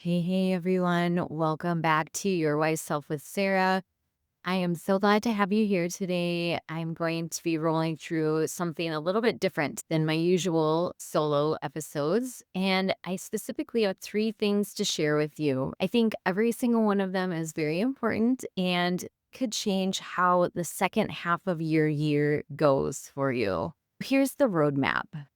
Hey, everyone. Welcome back to Your Wise Self with Sarah. I am so glad to have you here today. I'm going to be rolling through something a little bit different than my usual solo episodes. And I specifically have three things to share with you. I think every single one of them is very important and could change how the second half of your year goes for you. Here's the roadmap.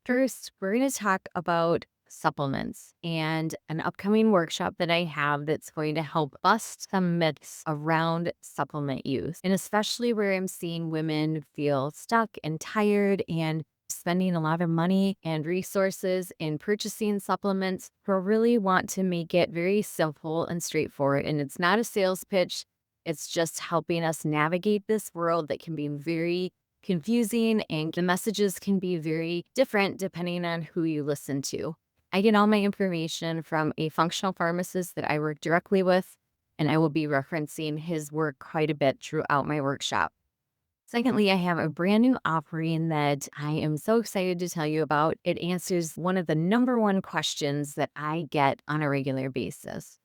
First, we're going to talk about supplements and an upcoming workshop that I have that's going to help bust some myths around supplement use. And especially where I'm seeing women feel stuck and tired and spending a lot of money and resources in purchasing supplements, who really want to make it very simple and straightforward. And it's not a sales pitch, it's just helping us navigate this world that can be very confusing, and the messages can be very different depending on who you listen to. I get all my information from a functional pharmacist that I work directly with, and I will be referencing his work quite a bit throughout my workshop. Secondly, I have a brand new offering that I am so excited to tell you about. It answers one of the number one questions that I get on a regular basis.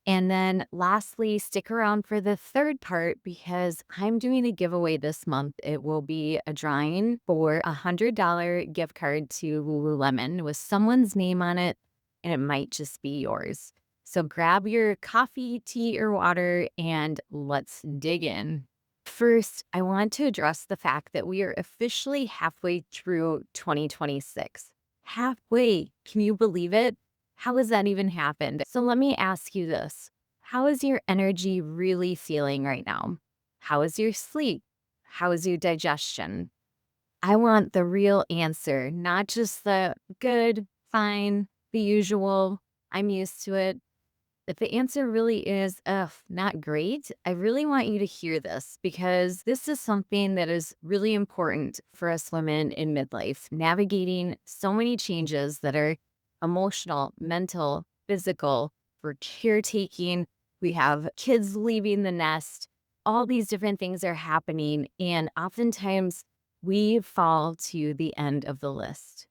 And then lastly, stick around for the third part because I'm doing a giveaway this month. It will be a drawing for a $100 gift card to Lululemon with someone's name on it, and it might just be yours. So grab your coffee, tea, or water, and let's dig in. First, I want to address the fact that we are officially halfway through 2026. Halfway. Can you believe it? How has that even happened? So let me ask you this. How is your energy really feeling right now? How is your sleep? How is your digestion? I want the real answer, not just the good, fine, the usual, I'm used to it. If the answer really is, ugh, not great, I really want you to hear this because this is something that is really important for us women in midlife, navigating so many changes that are emotional, mental, physical, for caretaking. We have kids leaving the nest. All these different things are happening. And oftentimes we fall to the end of the list.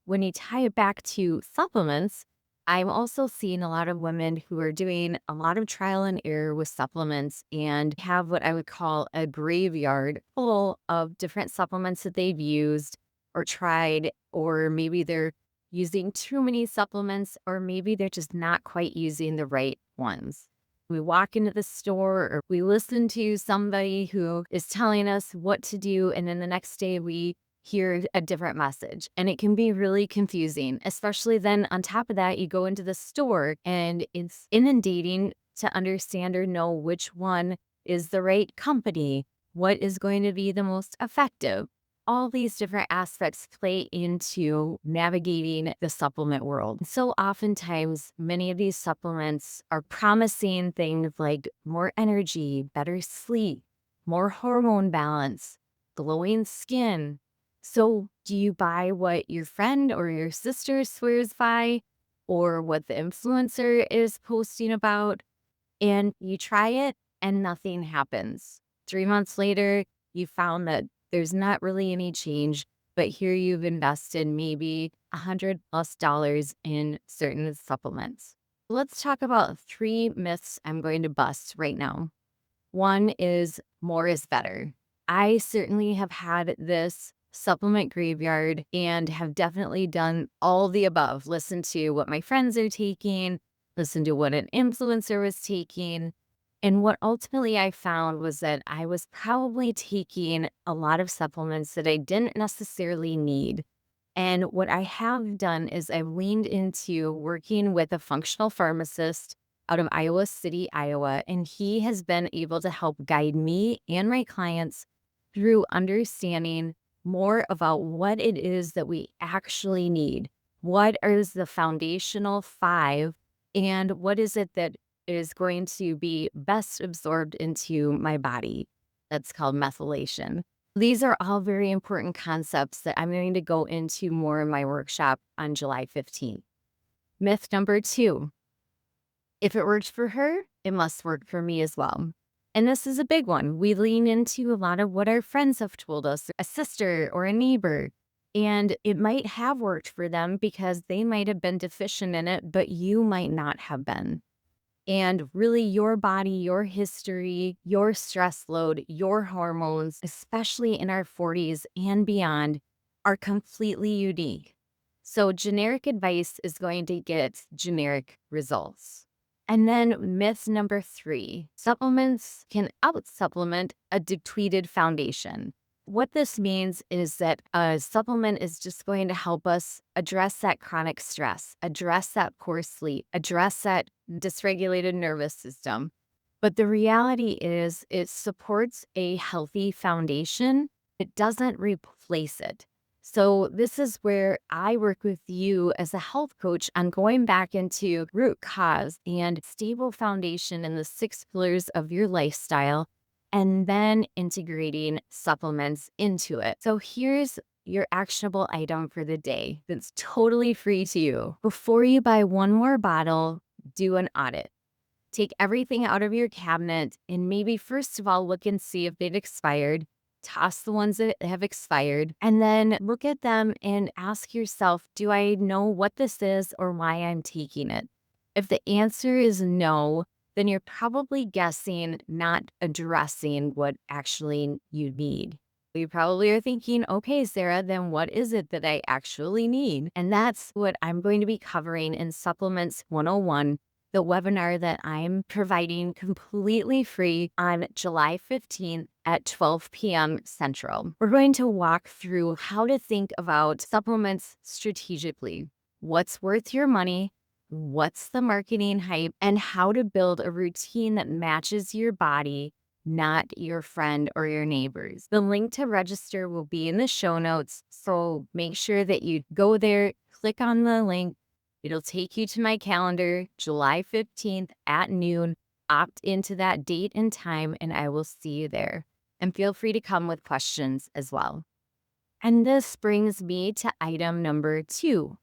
When you tie it back to supplements, I'm also seeing a lot of women who are doing a lot of trial and error with supplements and have what I would call a graveyard full of different supplements that they've used or tried, or maybe they're using too many supplements, or maybe they're just not quite using the right ones. We walk into the store or we listen to somebody who is telling us what to do, and then the next day we hear a different message. And it can be really confusing, especially then on top of that, you go into the store and it's inundating to understand or know which one is the right company, what is going to be the most effective. All these different aspects play into navigating the supplement world. So oftentimes, many of these supplements are promising things like more energy, better sleep, more hormone balance, glowing skin. So, do you buy what your friend or your sister swears by, or what the influencer is posting about, and you try it and nothing happens? 3 months later, you found that there's not really any change, but here you've invested maybe $100+ in certain supplements. Let's talk about three myths I'm going to bust right now. One is more is better. I certainly have had this supplement graveyard and have definitely done all the above. Listen to what my friends are taking, listen to what an influencer was taking. And what ultimately I found was that I was probably taking a lot of supplements that I didn't necessarily need. And what I have done is I've leaned into working with a functional pharmacist out of Iowa City, Iowa, and he has been able to help guide me and my clients through understanding more about what it is that we actually need. What is the foundational five, and what is it that is going to be best absorbed into my body? That's called methylation. These are all very important concepts that I'm going to go into more in my workshop on July 15th. Myth number two, if it worked for her, it must work for me as well. And this is a big one. We lean into a lot of what our friends have told us, a sister or a neighbor. And it might have worked for them because they might have been deficient in it, but you might not have been. And really, your body, your history, your stress load, your hormones, especially in our 40s and beyond, are completely unique. So, generic advice is going to get generic results. And then, myth number 3, supplements can out supplement a depleted foundation. What this means is that a supplement is just going to help us address that chronic stress, address that poor sleep, address that dysregulated nervous system. But the reality is, it supports a healthy foundation. It doesn't replace it. So, this is where I work with you as a health coach on going back into root cause and stable foundation in the 6 pillars of your lifestyle, and then integrating supplements into it. So, here's your actionable item for the day that's totally free to you. Before you buy one more bottle, do an audit. Take everything out of your cabinet and maybe first of all, look and see if they've expired. Toss the ones that have expired and then look at them and ask yourself, do I know what this is or why I'm taking it? If the answer is no, then you're probably guessing, not addressing what actually you need. You probably are thinking, okay, Sarah, then what is it that I actually need? And that's what I'm going to be covering in Supplements 101, the webinar that I'm providing completely free on July 15th at 12 p.m. Central. We're going to walk through how to think about supplements strategically, what's worth your money, what's the marketing hype, and how to build a routine that matches your body, not your friend or your neighbors. The link to register will be in the show notes, so make sure that you go there, click on the link. It'll take you to my calendar, July 15th at noon. Opt into that date and time, and I will see you there. And feel free to come with questions as well. And this brings me to item number 2.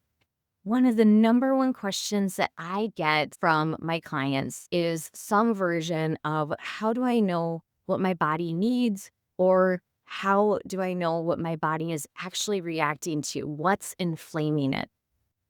One of the number one questions that I get from my clients is some version of, how do I know what my body needs? Or how do I know what my body is actually reacting to? What's inflaming it?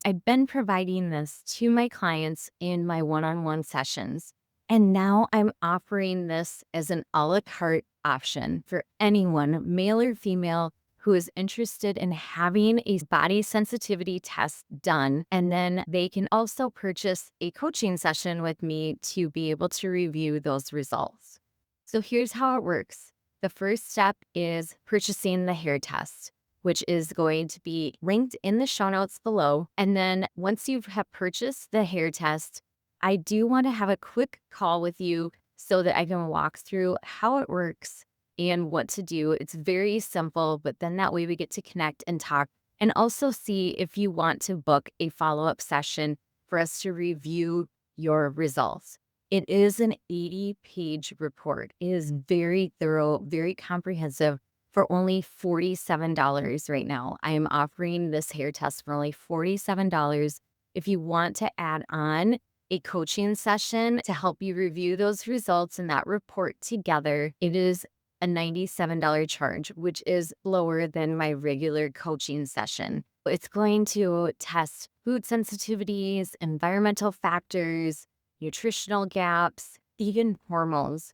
I've been providing this to my clients in my one-on-one sessions, and now I'm offering this as an a la carte option for anyone, male or female, who is interested in having a body sensitivity test done. And then they can also purchase a coaching session with me to be able to review those results. So here's how it works. The first step is purchasing the hair test, which is going to be linked in the show notes below. And then once you have purchased the hair test, I do want to have a quick call with you so that I can walk through how it works and what to do. It's very simple, but then that way we get to connect and talk and also see if you want to book a follow-up session for us to review your results. It is an 80-page report. It is very thorough, very comprehensive, for only $47 right now. I am offering this hair test for only $47. If you want to add on a coaching session to help you review those results and that report together, it is a $97 charge, which is lower than my regular coaching session. It's going to test food sensitivities, environmental factors, nutritional gaps, even hormones.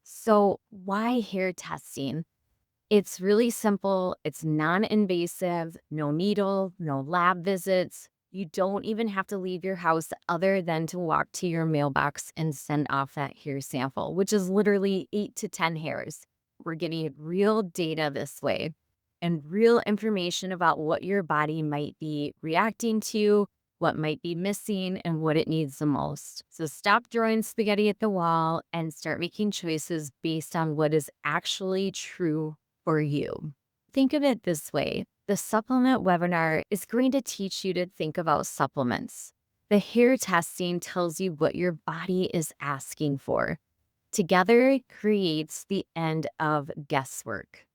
So why hair testing? It's really simple. It's non-invasive, no needle, no lab visits. You don't even have to leave your house other than to walk to your mailbox and send off that hair sample, which is literally 8 to 10 hairs. We're getting real data this way and real information about what your body might be reacting to, what might be missing, and what it needs the most. So stop throwing spaghetti at the wall and start making choices based on what is actually true for you. Think of it this way. The supplement webinar is going to teach you to think about supplements. The hair testing tells you what your body is asking for. Together creates the end of guesswork.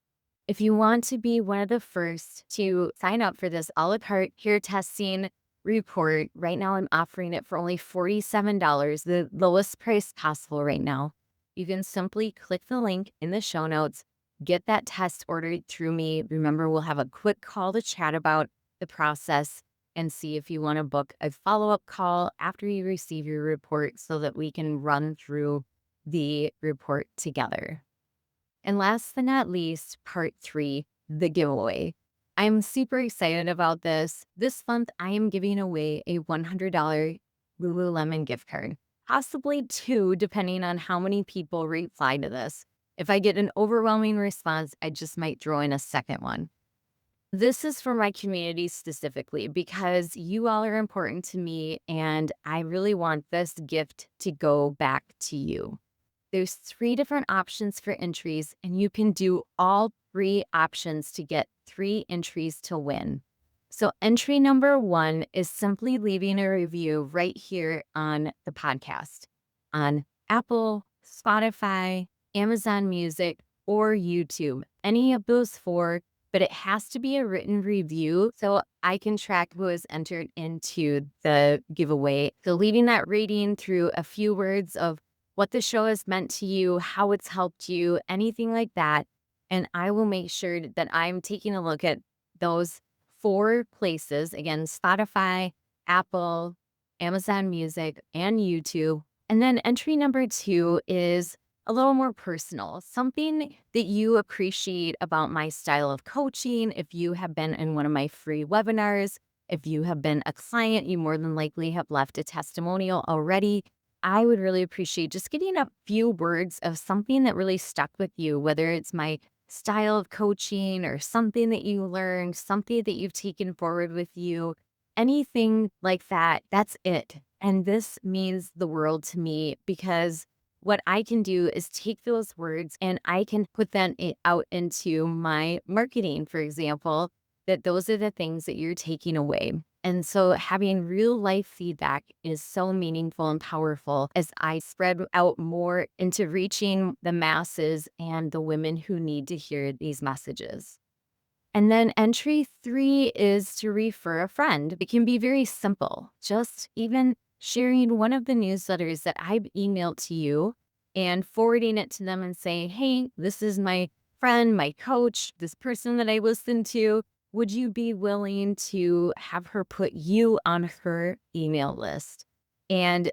If you want to be one of the first to sign up for this a la carte hair testing report, right now I'm offering it for only $47, the lowest price possible right now. You can simply click the link in the show notes, get that test ordered through me. Remember, we'll have a quick call to chat about the process and see if you want to book a follow-up call after you receive your report so that we can run through the report together. And last but not least, part 3, the giveaway. I'm super excited about this. This month, I am giving away a $100 Lululemon gift card, possibly 2, depending on how many people reply to this. If I get an overwhelming response, I just might throw in a second one. This is for my community specifically because you all are important to me, and I really want this gift to go back to you. There's 3 different options for entries, and you can do all 3 options to get 3 entries to win. So entry number 1 is simply leaving a review right here on the podcast on Apple, Spotify, Amazon Music, or YouTube. Any of those 4, but it has to be a written review so I can track who is entered into the giveaway. So leaving that rating through a few words of what the show has meant to you, how it's helped you, anything like that. And I will make sure that I'm taking a look at those 4 places, again, Spotify, Apple, Amazon Music, and YouTube. And then entry number 2 is a little more personal, something that you appreciate about my style of coaching. If you have been in one of my free webinars, if you have been a client, you more than likely have left a testimonial already. I would really appreciate just getting a few words of something that really stuck with you, whether it's my style of coaching or something that you learned, something that you've taken forward with you, anything like that. That's it. And this means the world to me because what I can do is take those words and I can put them out into my marketing, for example, that those are the things that you're taking away. And so having real life feedback is so meaningful and powerful as I spread out more into reaching the masses and the women who need to hear these messages. And then entry 3 is to refer a friend. It can be very simple, just even sharing one of the newsletters that I've emailed to you and forwarding it to them and saying, hey, this is my friend, my coach, this person that I listened to. Would you be willing to have her put you on her email list? And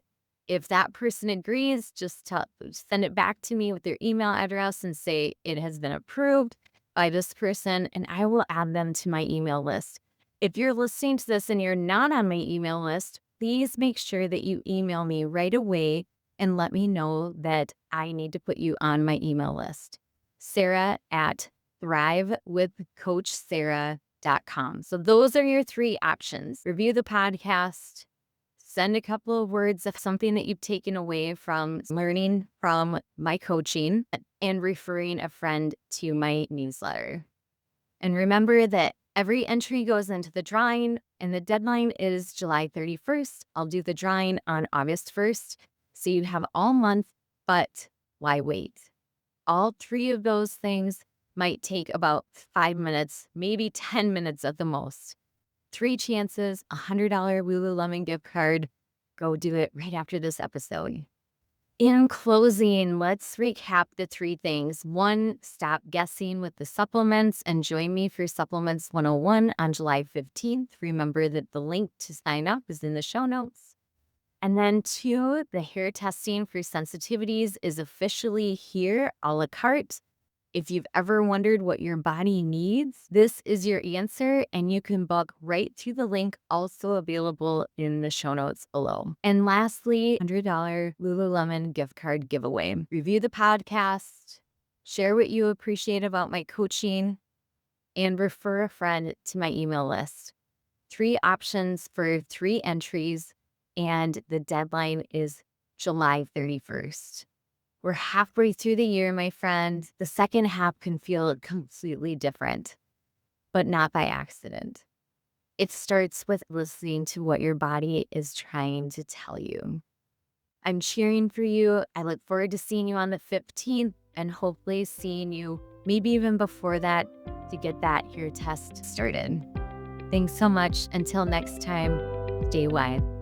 if that person agrees, just send it back to me with their email address and say it has been approved by this person, and I will add them to my email list. If you're listening to this and you're not on my email list, please make sure that you email me right away and let me know that I need to put you on my email list. Sara at thrivewithcoachsara.com. So those are your 3 options. Review the podcast, send a couple of words of something that you've taken away from learning from my coaching, and referring a friend to my newsletter. And remember that every entry goes into the drawing, and the deadline is July 31st. I'll do the drawing on August 1st. So you have all month, but why wait? All 3 of those things might take about 5 minutes, maybe 10 minutes at the most. 3 chances, $100 Lululemon gift card. Go do it right after this episode. In closing, let's recap the 3 things. 1, stop guessing with the supplements and join me for Supplements 101 on July 15th. Remember that the link to sign up is in the show notes. And then 2, the hair testing for sensitivities is officially here, a la carte. If you've ever wondered what your body needs, this is your answer, and you can book right through the link also available in the show notes below. And lastly, $100 Lululemon gift card giveaway. Review the podcast, share what you appreciate about my coaching, and refer a friend to my email list. 3 options for 3 entries, and the deadline is July 31st. We're halfway through the year, my friend. The second half can feel completely different, but not by accident. It starts with listening to what your body is trying to tell you. I'm cheering for you. I look forward to seeing you on the 15th and hopefully seeing you maybe even before that to get that hair test started. Thanks so much. Until next time, stay wide.